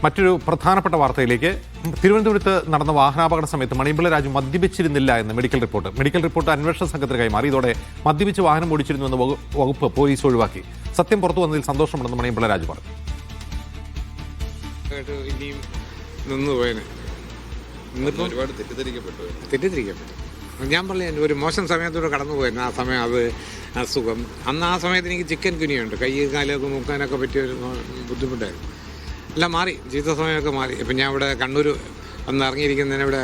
മറ്റൊരു പ്രധാനപ്പെട്ട വാർത്തയിലേക്ക്. തിരുവനന്തപുരത്ത് നടന്ന വാഹനാപകട സമയത്ത് മണിയമ്പിള്ള രാജു മദ്യപിച്ചിരുന്നില്ല എന്ന് മെഡിക്കൽ റിപ്പോർട്ട് അന്വേഷണ സംഘത്തിന് കൈമാറി. ഇതോടെ മദ്യപിച്ച് വാഹനം ഓടിച്ചിരുന്നുവെന്ന് വകുപ്പ് പോലീസ് ഒഴിവാക്കി. സത്യം പുറത്തു വന്നതിൽ സന്തോഷമുണ്ടെന്ന് മണിയമ്പിള്ള രാജു പറഞ്ഞു. ഒരുപാട് തെറ്റിദ്ധരിക്കപ്പെട്ടു. ഞാൻ പറഞ്ഞു ഒരു മോശം സമയത്തൂടെ കടന്നു പോയിരുന്നു. ആ സമയം അത് അസുഖം. അന്ന് ആ സമയത്ത് എനിക്ക് ചിക്കൻ കുനിയുണ്ട്, കൈ കാലൊക്കെ മുക്കാനൊക്കെ പറ്റിയൊരു ബുദ്ധിമുട്ടായിരുന്നു. എല്ലാം മാറി, ജീവിത സമയമൊക്കെ മാറി. ഇപ്പം ഞാൻ ഇവിടെ കണ്ണൂർ വന്ന് ഇറങ്ങിയിരിക്കുന്നതിന് ഇവിടെ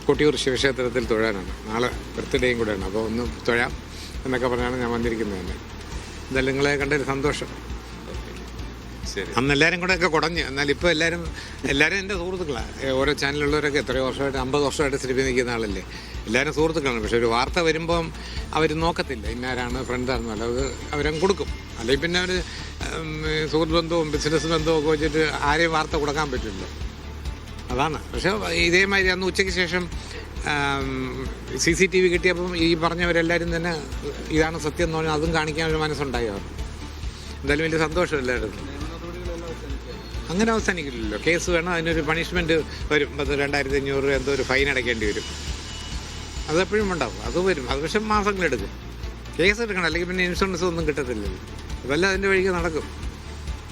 കൊട്ടിയൂർ ശിവക്ഷേത്രത്തിൽ തൊഴാനാണ്. നാളെ ബർത്ത്ഡേയും കൂടെയാണ്. അപ്പോൾ ഒന്ന് തൊഴാം എന്നൊക്കെ പറഞ്ഞാണ് ഞാൻ വന്നിരിക്കുന്നത് തന്നെ. എന്തായാലും നിങ്ങളെ കണ്ടൊരു സന്തോഷം. അന്ന് എല്ലാവരും കൂടെ ഒക്കെ കുടഞ്ഞ്. എന്നാൽ ഇപ്പോൾ എല്ലാവരും എൻ്റെ സുഹൃത്തുക്കളാണ്. ഓരോ ചാനലുള്ളവരൊക്കെ എത്രയോ വർഷമായിട്ട് 50 വർഷമായിട്ട് സിനിമ നിൽക്കുന്ന ആളല്ലേ. എല്ലാവരും സുഹൃത്തുക്കളാണ്. പക്ഷെ ഒരു വാർത്ത വരുമ്പം അവർ നോക്കത്തില്ല ഇന്നാരാണ് ഫ്രണ്ടാണെന്നല്ല, അത് അവരങ്ങ് കൊടുക്കും. അല്ലെങ്കിൽ പിന്നെ അവർ സുഹൃത്ത് ബന്ധവും ബിസിനസ് ബന്ധവും ഒക്കെ വെച്ചിട്ട് ആരെയും വാർത്ത കൊടുക്കാൻ പറ്റില്ല. അതാണ്. പക്ഷേ ഇതേമാതിരി അന്ന് ഉച്ചയ്ക്ക് ശേഷം CCTV കിട്ടിയപ്പം ഈ പറഞ്ഞവരെല്ലാവരും തന്നെ ഇതാണ് സത്യം എന്ന് പറഞ്ഞാൽ അതും കാണിക്കാൻ ഒരു മനസ്സുണ്ടായി. അവർ എന്തായാലും വലിയ സന്തോഷമില്ലായിരുന്നു. അങ്ങനെ അവസാനിക്കില്ലല്ലോ. കേസ് വേണം, അതിനൊരു പണിഷ്മെൻറ്റ് വരും. 2500 എന്തോ ഒരു ഫൈൻ അടയ്ക്കേണ്ടി വരും. അതെപ്പോഴും ഉണ്ടാവും, അത് വരും. അത് പക്ഷേ മാസങ്ങളെടുക്കും. കേസ് എടുക്കണം, അല്ലെങ്കിൽ പിന്നെ ഇൻഷുറൻസ് ഒന്നും കിട്ടത്തില്ലല്ലോ. അതെല്ലാം അതിൻ്റെ വഴിക്ക് നടക്കും.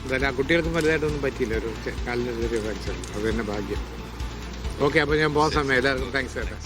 എന്തായാലും ആ കുട്ടികൾക്കും വലുതായിട്ടൊന്നും പറ്റിയില്ല. ഒരു കാലിനൊരു കാണിച്ചു, അത് തന്നെ ഭാഗ്യം. ഓക്കെ, അപ്പോൾ ഞാൻ പോകാൻ സമയം. എല്ലാവർക്കും താങ്ക്സ് ചേട്ടാ.